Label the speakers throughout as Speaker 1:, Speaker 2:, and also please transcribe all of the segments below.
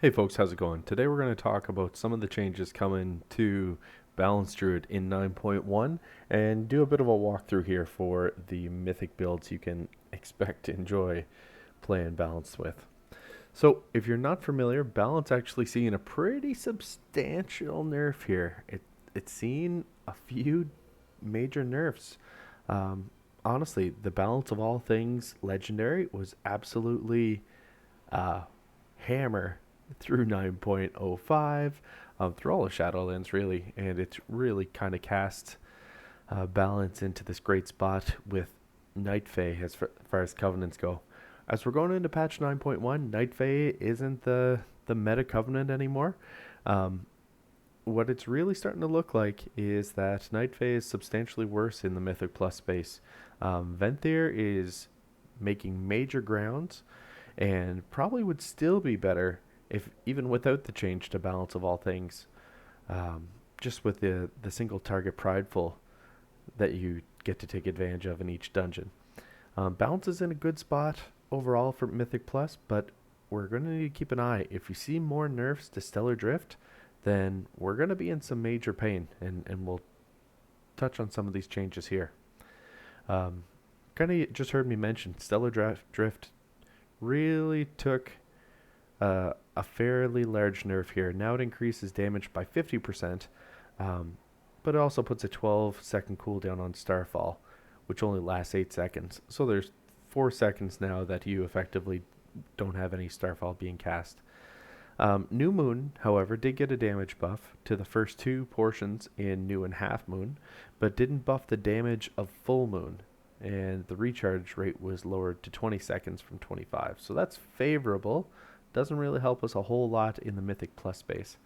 Speaker 1: Hey folks, how's it going? Today we're going to talk about some of the changes coming to Balanced Druid in 9.1 and do a bit of a walkthrough here for the Mythic builds you can expect to enjoy playing Balanced with. So, if you're not familiar, Balance actually seeing a pretty substantial nerf here. It's seen a few major nerfs. Um, Honestly, the Balance of all things Legendary was absolutely uh, hammer through 9.05, through all the Shadowlands really, and it's really kind of cast balance into this great spot with Night Fae as far as covenants go. As we're going into patch 9.1, Night Fae isn't the meta covenant anymore. Um, what it's really starting to look like is that Night Fae is substantially worse in the Mythic Plus space. Venthyr is making major grounds and probably would still be better if even without the change to balance of all things. Um, just with the single target prideful that you get to take advantage of in each dungeon. Balance is in a good spot overall for Mythic Plus, but we're going to need to keep an eye. If we see more nerfs to Stellar Drift, then we're going to be in some major pain, and we'll touch on some of these changes here. Um, kind of just heard me mention Stellar Drift really took a fairly large nerf here. Now it increases damage by 50%, but it also puts a 12-second cooldown on Starfall, which only lasts 8 seconds. So there's 4 seconds now that you effectively don't have any Starfall being cast. New Moon, however, did get a damage buff to the first two portions in New and Half Moon, but didn't buff the damage of Full Moon, and the recharge rate was lowered to 20 seconds from 25. So that's favorable. Doesn't really help us a whole lot in the Mythic Plus space.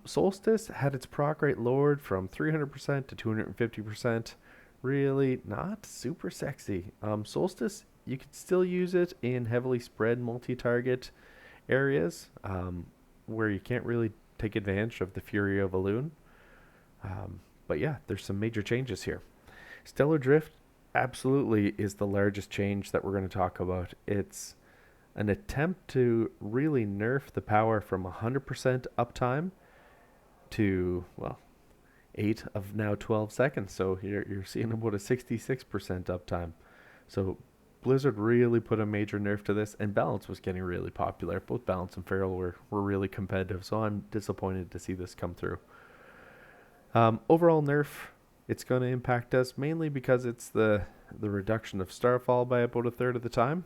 Speaker 1: Solstice had its proc rate lowered from 300% to 250%. Really not super sexy. Solstice, you could still use it in heavily spread multi-target areas where you can't really take advantage of the Fury of Elune. But yeah, there's some major changes here. Stellar Drift absolutely is the largest change that we're going to talk about. It's an attempt to really nerf the power from 100% uptime to, well, 8 of now 12 seconds. So you're seeing about a 66% uptime. So Blizzard really put a major nerf to this, and Balance was getting really popular. Both Balance and Feral were really competitive, so I'm disappointed to see this come through. Overall nerf, it's going to impact us mainly because it's the reduction of Starfall by about a third of the time.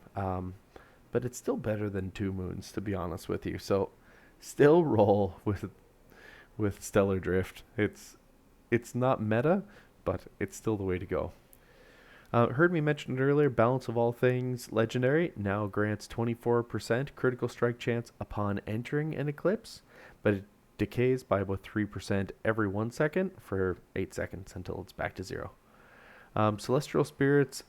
Speaker 1: But it's still better than Two Moons, to be honest with you. So still roll with Stellar Drift. It's not meta, but it's still the way to go. Heard me mention it earlier. Balance of all things legendary now grants 24% critical strike chance upon entering an eclipse, but it decays by about 3% every 1 second for 8 seconds until it's back to zero. Celestial spirits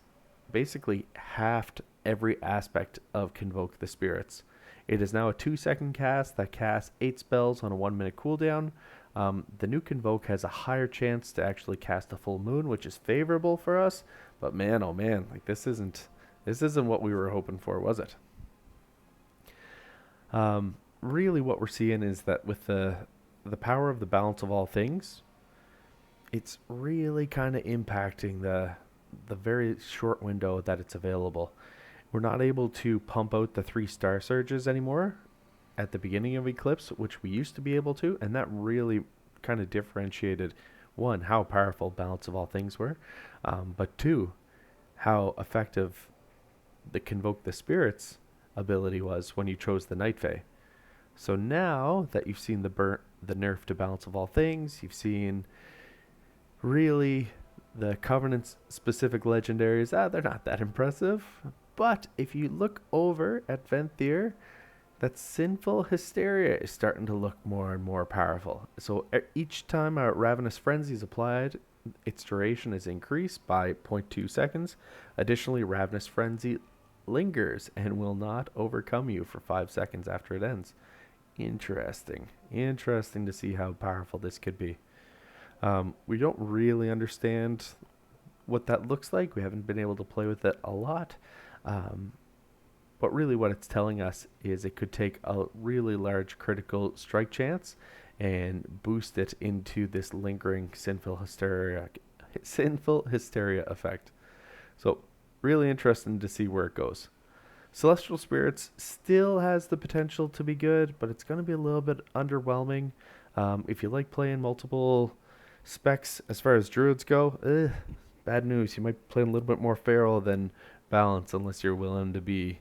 Speaker 1: basically halved every aspect of Convoke the Spirits. It is now a 2 second cast that casts 8 spells on a 1 minute cooldown. The new Convoke has a higher chance to actually cast a full moon, which is favorable for us. But man, oh man, like this isn't what we were hoping for, was it? Really, what we're seeing is that with the power of the balance of all things, it's really kind of impacting the very short window that it's available. We're not able to pump out the 3 star surges anymore at the beginning of Eclipse, which we used to be able to, and that really kind of differentiated one, how powerful Balance of All Things were, but two, how effective the Convoke the Spirits ability was when you chose the Night Fae. So now that you've seen the nerf to Balance of All Things, you've seen really the Covenant's specific legendaries, they're not that impressive. But if you look over at venthyr, that sinful hysteria is starting to look more and more powerful. So each time a ravenous frenzy is applied, its duration is increased by zero point 0.2 seconds. Additionally, ravenous frenzy lingers and will not overcome you for 5 seconds after it ends. Interesting to see how powerful this could be. We don't really understand what that looks like. We haven't been able to play with it a lot. Um, but really what it's telling us is it could take a really large critical strike chance and boost it into this lingering sinful hysteria effect. So really interesting to see where it goes. Celestial Spirits still has the potential to be good, but it's going to be a little bit underwhelming. If you like playing multiple specs as far as druids go, bad news. You might play a little bit more feral than balance unless you're willing to be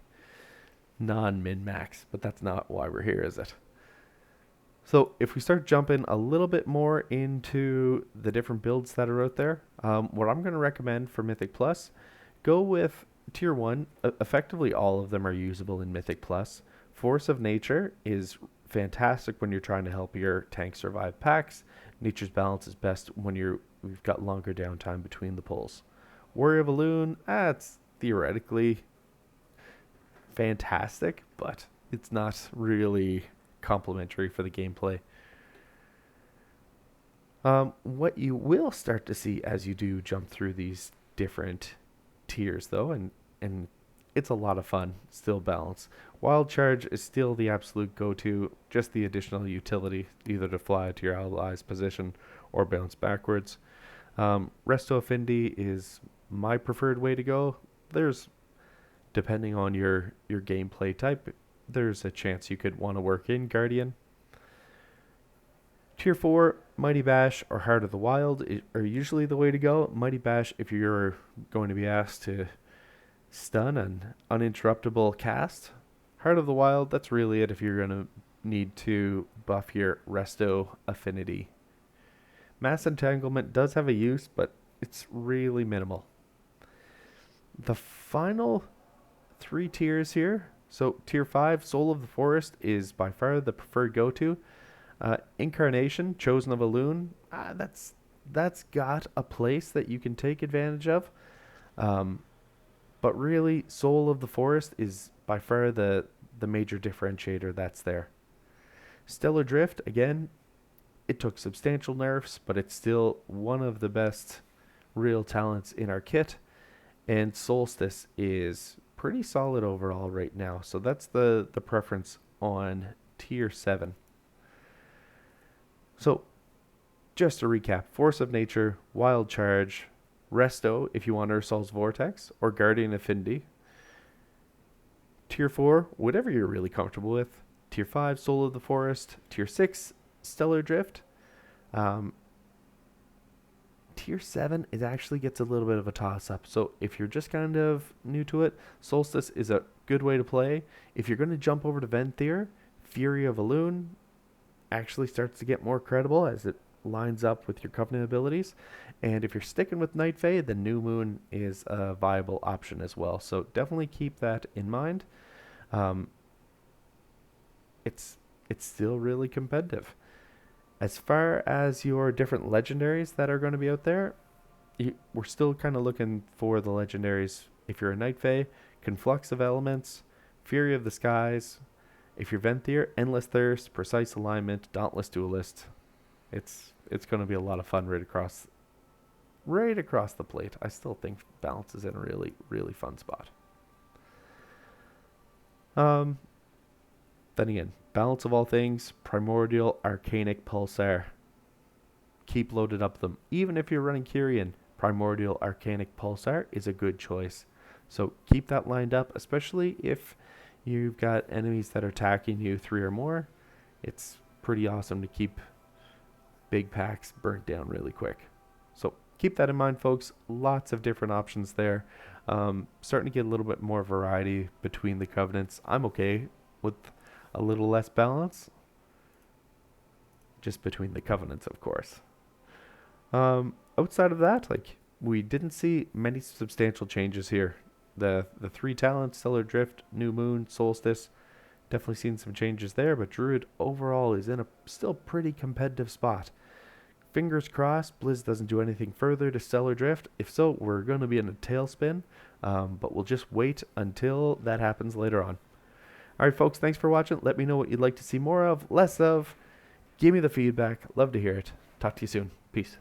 Speaker 1: non-min-max, but that's not why we're here, is it? So if we start jumping a little bit more into the different builds that are out there, what I'm going to recommend for Mythic Plus, go with Tier 1. Effectively all of them are usable in Mythic Plus. Force of Nature is fantastic when you're trying to help your tank survive packs. Nature's Balance is best when we've got longer downtime between the pulls. Warrior of Elune, it's theoretically fantastic, but it's not really complementary for the gameplay. What you will start to see as you do jump through these different tiers, though, and it's a lot of fun, still balance. Wild Charge is still the absolute go-to, just the additional utility, either to fly to your ally's position or bounce backwards. Resto Affinity is my preferred way to go. There's, depending on your gameplay type, there's a chance you could want to work in Guardian. Tier 4, Mighty Bash or Heart of the Wild are usually the way to go. Mighty Bash, if you're going to be asked to stun an uninterruptible cast. Heart of the Wild, that's really it if you're going to need to buff your Resto Affinity. Mass Entanglement does have a use, but it's really minimal. The final 3 tiers here. So Tier 5, Soul of the Forest is by far the preferred go-to. Incarnation, Chosen of Elune, that's got a place that you can take advantage of. But really, Soul of the Forest is by far the major differentiator that's there. Stellar Drift, again, it took substantial nerfs, but it's still one of the best real talents in our kit. And Solstice is pretty solid overall right now. So that's the preference on Tier 7. So, just to recap, Force of Nature, Wild Charge, Resto if you want Ursol's Vortex, or Guardian Affinity. Tier 4, whatever you're really comfortable with. Tier 5, Soul of the Forest. Tier 6, Stellar Drift. Tier 7, it actually gets a little bit of a toss-up. So if you're just kind of new to it, Solstice is a good way to play. If you're going to jump over to Venthyr, Fury of Elune actually starts to get more credible as it lines up with your Covenant abilities. And if you're sticking with Night Fae, the New Moon is a viable option as well. So definitely keep that in mind. It's still really competitive. As far as your different legendaries that are going to be out there, we're still kind of looking for the legendaries. If you're a Night Fae, Conflux of Elements, Fury of the Skies. If you're Venthyr, Endless Thirst, Precise Alignment, Dauntless Duelist. It's going to be a lot of fun right across the plate. I still think balance is in a really, really fun spot. Then again, balance of all things, Primordial, Arcanic, Pulsar. Keep loaded up them. Even if you're running Kyrian, Primordial, Arcanic, Pulsar is a good choice. So keep that lined up, especially if you've got enemies that are attacking you 3 or more. It's pretty awesome to keep big packs burnt down really quick. So keep that in mind, folks. Lots of different options there. Starting to get a little bit more variety between the covenants. I'm okay with a little less balance. Just between the covenants, of course. Outside of that, we didn't see many substantial changes here. The 3 talents, Stellar Drift, New Moon, Solstice, definitely seen some changes there, but Druid overall is in a still pretty competitive spot. Fingers crossed Blizz doesn't do anything further to Stellar Drift. If so, we're going to be in a tailspin, but we'll just wait until that happens later on. Alright folks, thanks for watching. Let me know what you'd like to see more of, less of. Give me the feedback. Love to hear it. Talk to you soon. Peace.